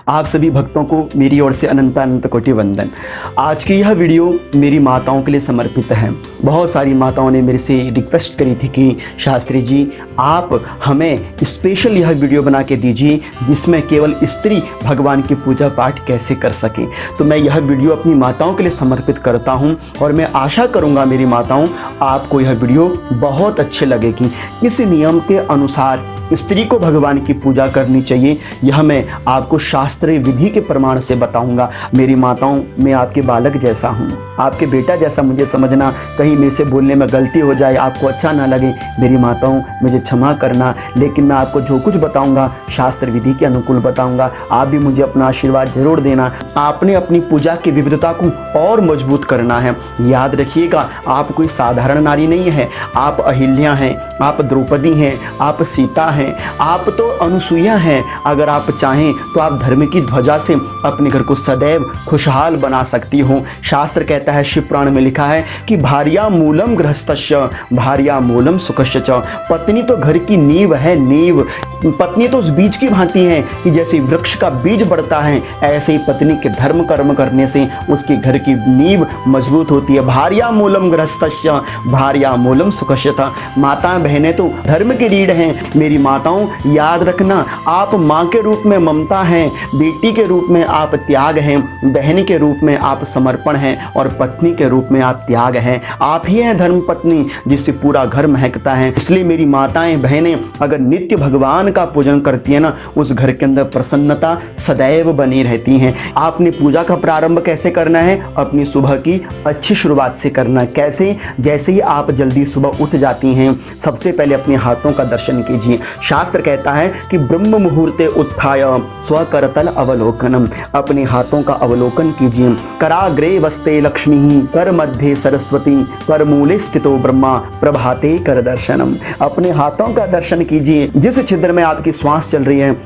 आप सभी भक्तों को मेरी ओर से अनंत अनंत कोटि वंदन। आज की यह वीडियो मेरी माताओं के लिए समर्पित है। बहुत सारी माताओं ने मेरे से रिक्वेस्ट करी थी कि शास्त्री जी आप हमें स्पेशल यह वीडियो बना के दीजिए जिसमें केवल स्त्री भगवान की पूजा पाठ कैसे कर सकें। तो मैं यह वीडियो अपनी माताओं के लिए समर्पित करता हूं और मैं आशा करूंगा मेरी माताओं आपको यह वीडियो बहुत अच्छे लगेगी। किस नियम के अनुसार स्त्री को भगवान की पूजा करनी चाहिए यह मैं आपको शास्त्रीय विधि के प्रमाण से बताऊंगा। मेरी माताओं, मैं आपके बालक जैसा हूं, आपके बेटा जैसा मुझे समझना। कहीं मेरे से बोलने में गलती हो जाए, आपको अच्छा ना लगे, मेरी माताओं मुझे क्षमा करना। लेकिन मैं आपको जो कुछ बताऊंगा शास्त्र विधि के अनुकूल बताऊंगा। आप भी मुझे अपना आशीर्वाद जरूर देना। आपने अपनी पूजा की विविधता को और मजबूत करना है। याद रखिएगा, आप कोई साधारण नारी नहीं है। आप अहिल्या हैं, आप द्रौपदी हैं, आप सीता हैं, आप तो अनुसुईया हैं। अगर आप चाहें तो आप धर्म की ध्वजा से अपने घर को सदैव खुशहाल बना सकती हो। शास्त्र कहता है, शिव पुराण में लिखा है कि भार्या मूलम गृहस्थस्य भार्या मूलम सुखस्य च। पत्नी तो घर की नींव है, नींव। पत्नी तो उस बीज की भांति है कि जैसे वृक्ष का बीज बढ़ता है ऐसे ही पत्नी के धर्म कर्म करने से उसके घर की नींव मजबूत होती है। भार्या मूलम गृहस्थस्य भार्या मूलम सुखस्य च। माता बहनें तो धर्म की रीढ़ हैं। मेरी माताओं याद रखना, आप माँ के रूप में ममता हैं, बेटी के रूप में आप त्याग हैं, बहन के रूप में आप समर्पण हैं और पत्नी के रूप में आप त्याग हैं। आप ही हैं धर्म पत्नी जिससे पूरा घर महकता है। इसलिए मेरी माताएं बहनें अगर नित्य भगवान का पूजन करती है ना, उस घर के अंदर प्रसन्नता सदैव बनी रहती है। आपने पूजा का प्रारंभ कैसे करना है? अपनी सुबह की अच्छी शुरुआत से करना है। कैसे? जैसे ही आप जल्दी सुबह उठ जाती हैं सबसे पहले अपने हाथों का दर्शन कीजिए। शास्त्र कहता है कि ब्रह्म मुहूर्ते उत्थाय स्वकरतल अवलोकनम। अपने हाथों का अवलोकन कीजिए। कराग्रे वस्ते लक्ष्मी, कर मध्य सरस्वती, कर मूले स्थितो ब्रह्मा, प्रभाते कर दर्शनम। अपने हाथों का दर्शन कीजिए। जिस छिद्र में आपकी श्वास चल रही है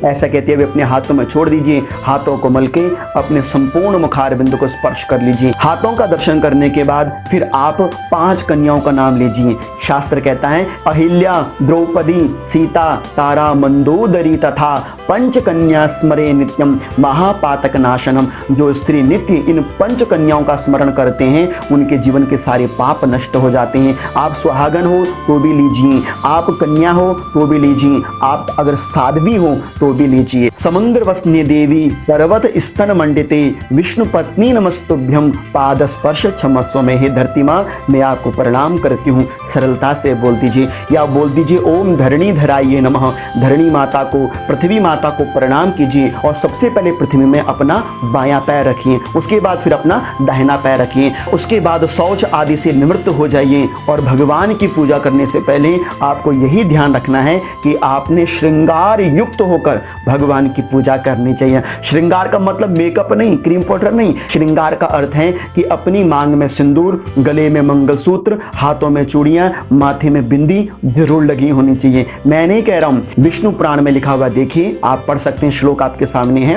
ऐसा कहते हुए अपने हाथों में छोड़ दीजिए। हाथों को मल के अपने संपूर्ण मुखार बिंदु को स्पर्श कर लीजिए। हाथों का दर्शन करने के बाद फिर आप 5 कन्याओं का नाम लीजिए। शास्त्र कहता है अहिल्या, द्रौपदी, सीता, तारा, मंदोदरी तथा पंच कन्या स्मरे नित्यम महापातक नाशनम। जो स्त्री नित्य इन 5 कन्याओं का स्मरण करते हैं उनके जीवन के सारे पाप नष्ट हो जाते हैं। आप सुहागन हो तो भी लीजिए, आप कन्या हो तो भी लीजिए, आप अगर साध्वी हो तो भी लीजिए। समुद्र वसने देवी, पर्वत स्तन मंडिते, विष्णु पत्नी नमस्तुभ्यम, पाद स्पर्श क्षमस्व में। हे धरती माँ, मैं आपको प्रणाम करती हूँ। सरलता से बोल दीजिए या बोल दीजिए ओम धरणी धराये नमः। धरणी माता को, पृथ्वी माता को प्रणाम कीजिए और सबसे पहले पृथ्वी में अपना बायां पैर रखिए। उसके बाद फिर अपना दाहिना पैर रखिए। उसके बाद शौच आदि से निवृत्त हो जाइए और भगवान की पूजा करने से पहले आपको यही ध्यान रखना है कि आपने श्रृंगार युक्त होकर भगवान की पूजा करनी चाहिए। श्रृंगार का मतलब मेकअप नहीं, क्रीम पाउडर नहीं। श्रृंगार का अर्थ है कि अपनी मांग में सिंदूर, गले में मंगलसूत्र, हाथों में चूड़ियां, माथे में बिंदी जरूर लगी होनी चाहिए। मैं नहीं कह रहा हूं, विष्णु पुराण में लिखा हुआ देखिए, आप पढ़ सकते हैं। श्लोक आपके सामने है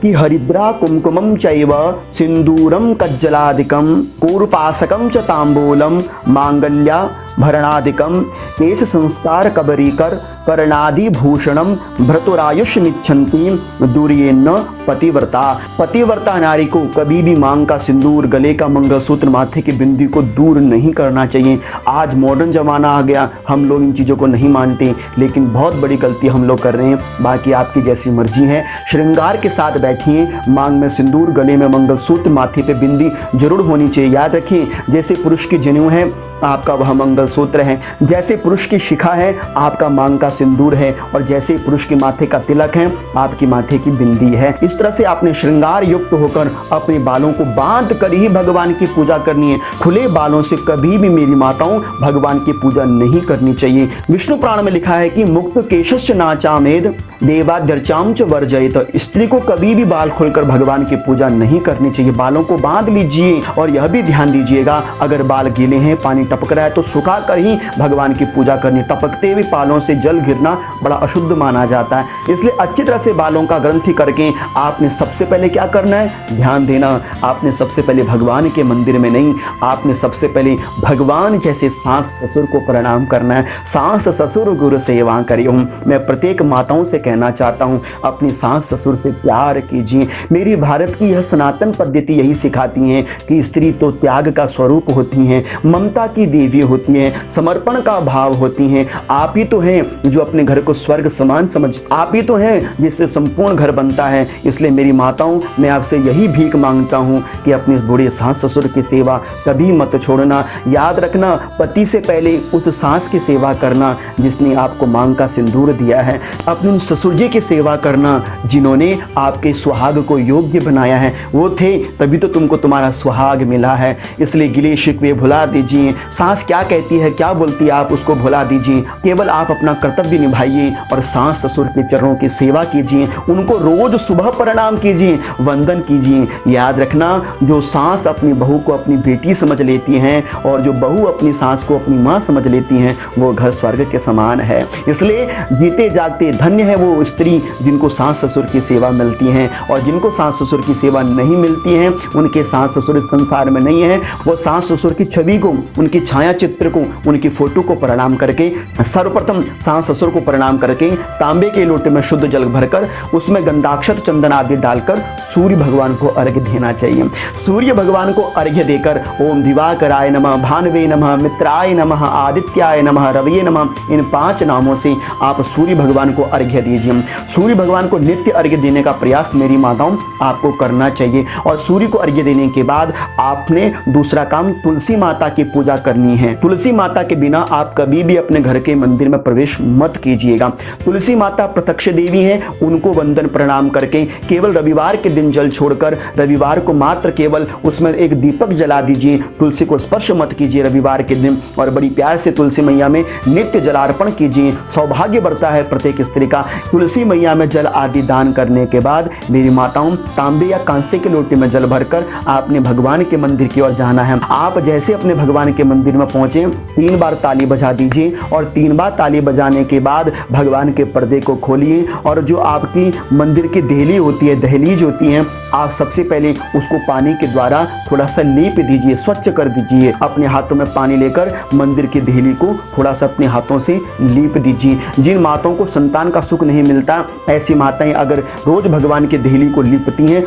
कि हरिद्रा कुमकुमम चैव सिंदूरम कज्जलादिकम कूर्पासकम च तांबूलम मांगल्या भरणादिकम केश संस्कार कबरीकर कर्णादि भूषणम भ्रतुरायुष निच्छन्ति दूरियेन्न पतिव्रता। पतिव्रता नारी को कभी भी मांग का सिंदूर, गले का मंगलसूत्र, माथे की बिंदी को दूर नहीं करना चाहिए। आज मॉडर्न जमाना आ गया, हम लोग इन चीज़ों को नहीं मानते, लेकिन बहुत बड़ी गलती हम लोग कर रहे हैं। बाकी आपकी जैसी मर्जी है। श्रृंगार के साथ बैठिए। मांग में सिंदूर, गले में मंगलसूत्र, माथे पे बिंदी जरूर होनी चाहिए। याद रखिए, जैसे पुरुष की जनेऊ है आपका वह मंगलसूत्र है, जैसे पुरुष की शिखा है आपका मांग का सिंदूर है, और जैसे पुरुष के माथे का तिलक है आपकी माथे की बिंदी है। इस तरह से आपने श्रृंगार युक्त होकर अपने बालों को बांध कर ही भगवान की पूजा करनी है। खुले बालों से कभी भी मेरी माताओं भगवान की पूजा नहीं करनी चाहिए। विष्णु पुराण में लिखा है कि मुक्त केशस्य नाचामेद देवाद्यर्चाम च वर्जयित। स्त्री को कभी भी बाल खोलकर भगवान की पूजा नहीं करनी चाहिए। बालों को बांध लीजिए और यह भी ध्यान दीजिएगा अगर बाल गीले हैं पानी टपक रहा है तो सुखा कर ही भगवान की पूजा करनी। टपकते हुए बालों से जल गिरना बड़ा अशुद्ध माना जाता है। इसलिए अच्छी तरह से बालों का ग्रंथि करके आपने सबसे पहले क्या करना है, ध्यान देना। आपने सबसे पहले भगवान के मंदिर में नहीं, आपने सबसे पहले भगवान जैसे सास ससुर को प्रणाम करना है। सास ससुर गुरु सेवा करियो। मैं प्रत्येक माताओं से कहना चाहता हूँ, अपनी सास ससुर से प्यार कीजिए। मेरी भारत की यह सनातन पद्धति यही सिखाती है कि स्त्री तो त्याग का स्वरूप होती हैं, ममता की देवी होती हैं, समर्पण का भाव होती हैं। आप ही तो हैं जो अपने घर को स्वर्ग समान समझ, आप ही तो हैं जिससे संपूर्ण घर बनता है। इसलिए मेरी माताओं, मैं आपसे यही भीख मांगता हूँ कि अपने बूढ़े सास ससुर की सेवा कभी मत छोड़ना। याद रखना, पति से पहले उस सास की सेवा करना जिसने आपको मांग का सिंदूर दिया है। अपने उन ससुर जी की सेवा करना जिन्होंने आपके सुहाग को योग्य बनाया है। वो थे तभी तो तुमको तुम्हारा सुहाग मिला है। इसलिए गिले शिकवे भुला दीजिए। सास क्या कहती है, क्या बोलती है, आप उसको भुला दीजिए। केवल आप अपना कर्तव्य निभाइए और सास ससुर के चरणों की सेवा कीजिए। उनको रोज सुबह प्रणाम कीजिए, वंदन कीजिए। याद रखना, जो सास अपनी बहू को अपनी बेटी समझ लेती हैं और जो बहू अपनी सास को अपनी माँ समझ लेती हैं, वो घर स्वर्ग के समान है। इसलिए जीते जागते धन्य है वो स्त्री जिनको सास ससुर की सेवा मिलती है, और जिनको सास ससुर की सेवा नहीं मिलती है, उनके सास ससुर इस संसार में नहीं है। वो सास ससुर की छवि को, उनकी छाया चित्र को, उनकी फोटो को प्रणाम करके, सर्वप्रथम सास ससुर को प्रणाम करके तांबे के लोटे में शुद्ध जल भरकर उसमें गंधाक्षत चंदन आदि डालकर सूर्य भगवान को अर्घ्य देना चाहिए। सूर्य भगवान को अर्घ्य देकर ओम दिवाकराय नमः, भानवे नमः, मित्राय नमः, आदित्याय नमः, रवये नमः, इन 5 नामों से आप सूर्य भगवान को अर्घ्य दीजिए। सूर्य भगवान को नित्य अर्घ्य देने का प्रयास मेरी माताओं आपको करना चाहिए। और सूर्य को अर्घ्य देने के बाद आपने दूसरा काम तुलसी माता की पूजा करनी है। तुलसी माता के बिना आप कभी भी अपने घर के मंदिर में प्रवेश मत कीजिएगा। तुलसी माता प्रत्यक्ष देवी है, उनको वंदन प्रणाम करके केवल रविवार के दिन जल छोड़कर रविवार को मात्र केवल उसमें एक दीपक जला दीजिए। तुलसी को स्पर्श मत कीजिए रविवार के दिन, और बड़ी प्यार से तुलसी मैया में नित्य जलार्पण कीजिए। सौभाग्य बढ़ता है प्रत्येक स्त्री का। तुलसी मैया में जल आदि दान करने के बाद मेरी माताओं, तांबे या कांसे के लोटे में जल भरकर आपने भगवान के मंदिर की ओर जाना है। आप जैसे अपने भगवान के मंदिर में पहुंचे, 3 बार ताली बजा दीजिए, और 3 बार ताली बजाने के बाद भगवान के पर्दे को खोलिए, और जो आपकी मंदिर की देहली होती है, दहलीज होती है, आप सबसे पहले उसको पानी के द्वारा थोड़ा सा लीप दीजिए, स्वच्छ कर दीजिए। अपने हाथों में पानी लेकर मंदिर की देहली को थोड़ा सा अपने हाथों से लीप दीजिए। जिन माताओं को संतान का सुख नहीं मिलता, ऐसी माताएं अगर रोज भगवान की देहली को लीपती हैं,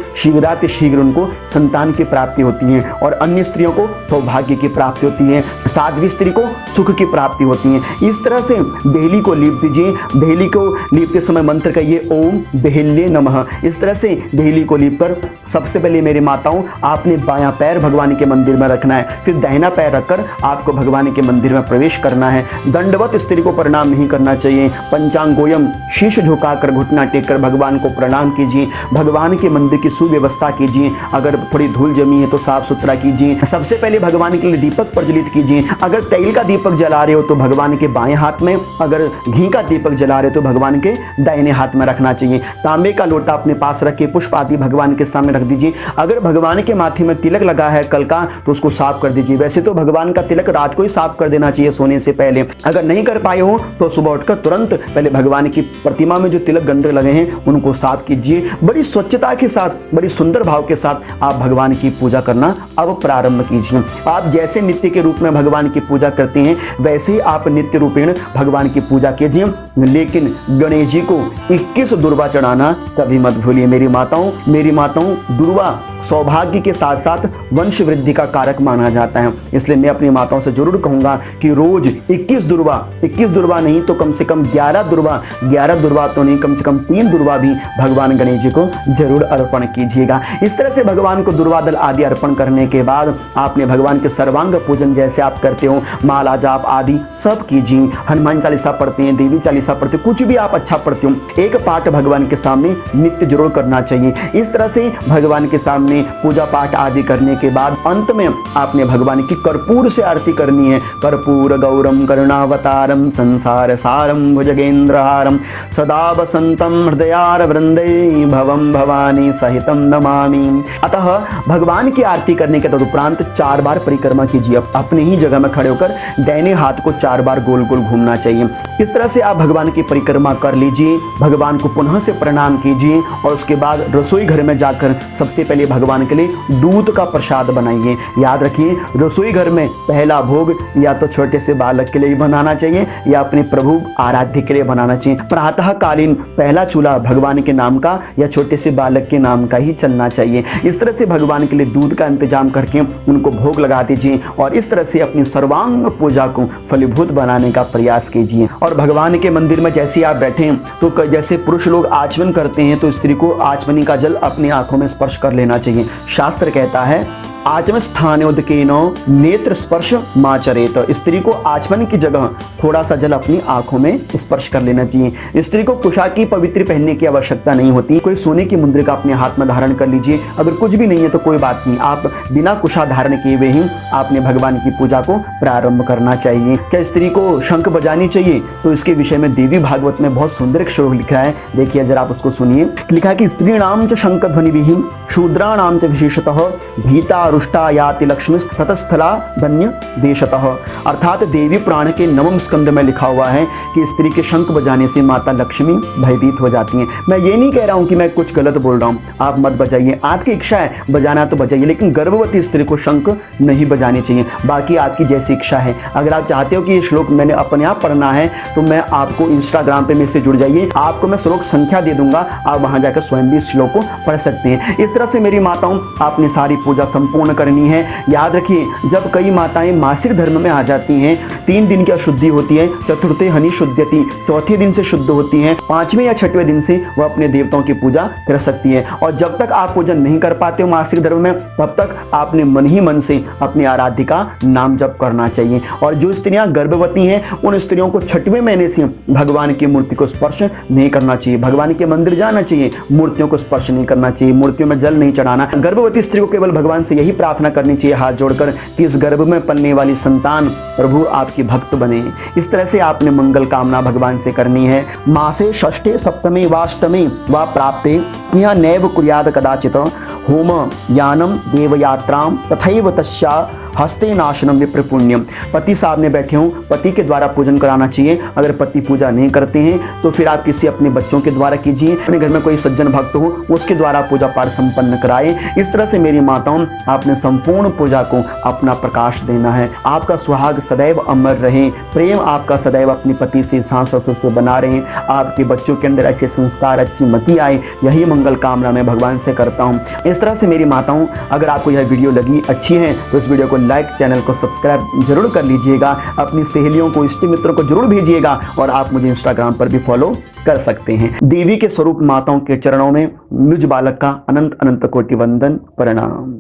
शीघ्र उनको संतान की प्राप्ति होती है, और अन्य स्त्रियों को सौभाग्य की प्राप्ति होती है, साध्वी स्त्री को सुख की प्राप्ति होती है। इस तरह से देहली को लीप दीजिए। देहली को लीपते समय मंत्र कहिए ओम देहल्ये नमः। इस तरह से देहली को लीप कर सबसे पहले मेरी माताओं, आपने बायां पैर भगवान के मंदिर में रखना है, फिर दाहिना पैर रखकर आपको भगवान के मंदिर में प्रवेश करना है। दंडवत स्त्री को प्रणाम नहीं करना चाहिए। पंचांगोयम, शीश झुकाकर घुटना टेककर भगवान को प्रणाम कीजिए। भगवान के मंदिर की सुव्यवस्था कीजिए। अगर थोड़ी धूल जमी है तो साफ सुथरा कीजिए। सबसे पहले भगवान के लिए दीपक प्रज्वलित कीजिए। अगर तेल का दीपक जला रहे हो तो भगवान के बाएं हाथ में, अगर घी का दीपक जला रहे हो तो भगवान के दाहिने हाथ में रखना चाहिए। तांबे का लोटा अपने पास रख के पुष्प आदि भगवान के सामने रख दीजिए। अगर भगवान के माथे में तिलक लगा है कल का, तो उसको साफ कर दीजिए। वैसे तो भगवान का तिलक रात को ही साफ कर देना चाहिए सोने से पहले। अगर नहीं कर पाए हो तो सुबह उठकर तुरंत पहले भगवान की प्रतिमा में जो तिलक गंधे लगे हैं उनको साफ कीजिए। बड़ी स्वच्छता के साथ, बड़ी सुंदर भाव के साथ आप भगवान की पूजा करना अब प्रारंभ कीजिए। आप जैसे नित्य के रूप में भगवान की पूजा करते हैं, वैसे ही आप नित्य रूपेण भगवान की पूजा कीजिए। लेकिन गणेश जी को 21 दुर्वा चढ़ाना कभी मत भूलिए मेरी माताओं। दुर्वा सौभाग्य के साथ साथ वंश वृद्धि का कारक माना जाता है। इसलिए मैं अपनी माताओं से जरूर कहूंगा कि रोज 21 दुर्वा नहीं तो कम से कम 11 दुर्वा तो नहीं, कम से कम 3 दुर्वा भी भगवान गणेश जी को जरूर अर्पण कीजिएगा। इस तरह से भगवान को दुर्वा दल आदि अर्पण करने के बाद आपने भगवान के सर्वांग पूजन जैसे आप करते हो, माला जाप आदि सब कीजिए। हनुमान चालीसा पढ़ते हैं, देवी चालीसा पढ़ते हो, कुछ भी आप अच्छा पढ़ते हो, एक पाठ भगवान के सामने नित्य जरूर करना चाहिए। इस तरह से भगवान के सामने सामने पूजा पाठ आदि करने के बाद अंत में आपने भगवान की कर्पूर से आरती करनी है। कर्पूर गौरम करुणावतारम संसार सारम भुजगेंद्रहारम सदा वसंतम हृदयार वृंदे भवम भवानी सहितम नमामि। अतः भगवान की आरती करने के तदुपरांत 4 बार परिक्रमा कीजिए। अपने ही जगह में खड़े होकर दाहिने हाथ को 4 बार गोल गोल घूमना चाहिए। इस तरह से आप भगवान की परिक्रमा कर लीजिए। भगवान को पुनः से प्रणाम कीजिए और उसके बाद रसोई घर में जाकर सबसे पहले भगवान के लिए दूध का प्रसाद बनाइए। याद रखिए, रसोई घर में पहला भोग या तो छोटे से बालक के लिए बनाना चाहिए या अपने प्रभु आराध्य के लिए बनाना चाहिए। प्रातःकालीन पहला चूल्हा भगवान के नाम का या छोटे से बालक के नाम का ही चलना चाहिए। इस तरह से भगवान के लिए दूध का इंतजाम करके उनको भोग लगा दीजिए और इस तरह से अपनी सर्वांग पूजा को फलीभूत बनाने का प्रयास कीजिए। और भगवान के मंदिर में जैसे आप बैठे तो जैसे पुरुष लोग आचमन करते हैं तो स्त्री को आचमनी का जल अपनी आंखों में स्पर्श कर लेना चाहिए। शास्त्र कहता है आचमन स्थानोदकेनो नेत्र स्पर्श माचरेत। स्त्री को आचमन की जगह थोड़ा सा जल अपनी आंखों में स्पर्श कर लेना चाहिए। स्त्री को कुशा की पवित्र पहनने की आवश्यकता नहीं होती। कोई सोने की मुद्रिका अपने हाथ में धारण कर लीजिए। अगर कुछ भी नहीं है तो कोई बात नहीं, आप बिना कुशा धारण किए हुए ही आपने भगवान की पूजा को प्रारंभ करना चाहिए। क्या स्त्री को शंख बजानी चाहिए? तो इसके विषय में देवी भागवत में बहुत सुंदर एक श्लोक लिखा है, देखिए जरा आप उसको सुनिए। लिखा है कि स्त्रीणाम च शंख ध्वनिभिः शूद्राणाम च विशेषतः भीता रुष्टा याति लक्ष्मी रथस्थला धन्य देशतः। अर्थात देवी पुराण के 9वें स्कंद में लिखा हुआ है कि स्त्री के शंख बजाने से माता लक्ष्मी भयभीत हो जाती हैं। मैं ये नहीं कह रहा हूँ कि मैं कुछ गलत बोल रहा हूँ, आप मत बजाइए, आपकी इच्छा है बजाना तो बजाइए, लेकिन गर्भवती स्त्री को शंख नहीं बजानी चाहिए। बाकी आपकी जैसी इच्छा है। अगर आप चाहते हो कि ये श्लोक मैंने अपने आप पढ़ना है तो मैं आपको इंस्टाग्राम पे मेरे से जुड़ जाइए, आपको मैं श्लोक संख्या दे दूंगा, आप वहां जाकर स्वयं भी श्लोक को पढ़ सकते हैं। इस तरह से मेरी माताओं आपने सारी पूजा संपूर्ण करनी है। याद रखिए, जब कई माताएं मासिक धर्म में आ जाती हैं, 3 दिन की अशुद्धि होती है, चतुर्थे हनि शुद्ध्यति, चौथे दिन से शुद्ध होती हैं, 5वें या 6वें दिन से वह अपने देवताओं की पूजा कर सकती है। और जब तक आप पूजन नहीं कर पाते हो मासिक धर्म में, तब तक आपने मन ही मन से अपनी आराध्य का नाम जप करना चाहिए। और जो स्त्रियां गर्भवती हैं उन स्त्रियों को 6वें महीने से भगवान की मूर्ति को स्पर्श नहीं करना चाहिए। भगवान के मंदिर जाना चाहिए, मूर्तियों को स्पर्श नहीं करना चाहिए, मूर्तियों में जल नहीं चढ़ाना। गर्भवती स्त्री को केवल भगवान से यही प्रार्थना करनी चाहिए हाथ जोड़कर कि इस गर्भ में पलने वाली संतान प्रभु आपकी भक्त बने। इस तरह से आपने मंगल कामना भगवान से करनी है। मासे षष्ठे सप्तमे वाष्टमे वा प्राप्ते यह नैव कुर्याद कदाचित होम यानम देवयात्राम तथैव तस्या हस्ते नाशनम विप्र पुण्यम। पति सामने बैठे हों, पति के द्वारा पूजन कराना चाहिए। अगर पति पूजा नहीं करते हैं तो फिर आप किसी अपने बच्चों के द्वारा कीजिए। अपने घर में कोई सज्जन भक्त हो उसके द्वारा पूजा पाठ संपन्न कराए। इस तरह से मेरी माताओं आपने संपूर्ण पूजा को अपना प्रकाश देना है। आपका सुहाग सदैव अमर रहे, प्रेम आपका सदैव अपने पति से सास ससुर से बना रहे, आपके बच्चों के अंदर अच्छे संस्कार अच्छी मति आए, यही मंगल कामना मैं भगवान से करता हूँ। इस तरह से मेरी माताओं अगर आपको यह वीडियो लगी अच्छी है तो इस वीडियो को लाइक, चैनल को सब्सक्राइब जरूर कर लीजिएगा, अपनी सहेलियों को इष्ट मित्रों को जरूर भेजिएगा और आप मुझे इंस्टाग्राम पर भी फॉलो कर सकते हैं। देवी के स्वरूप माताओं के चरणों में निज बालक का अनंत अनंत कोटि वंदन प्रणाम।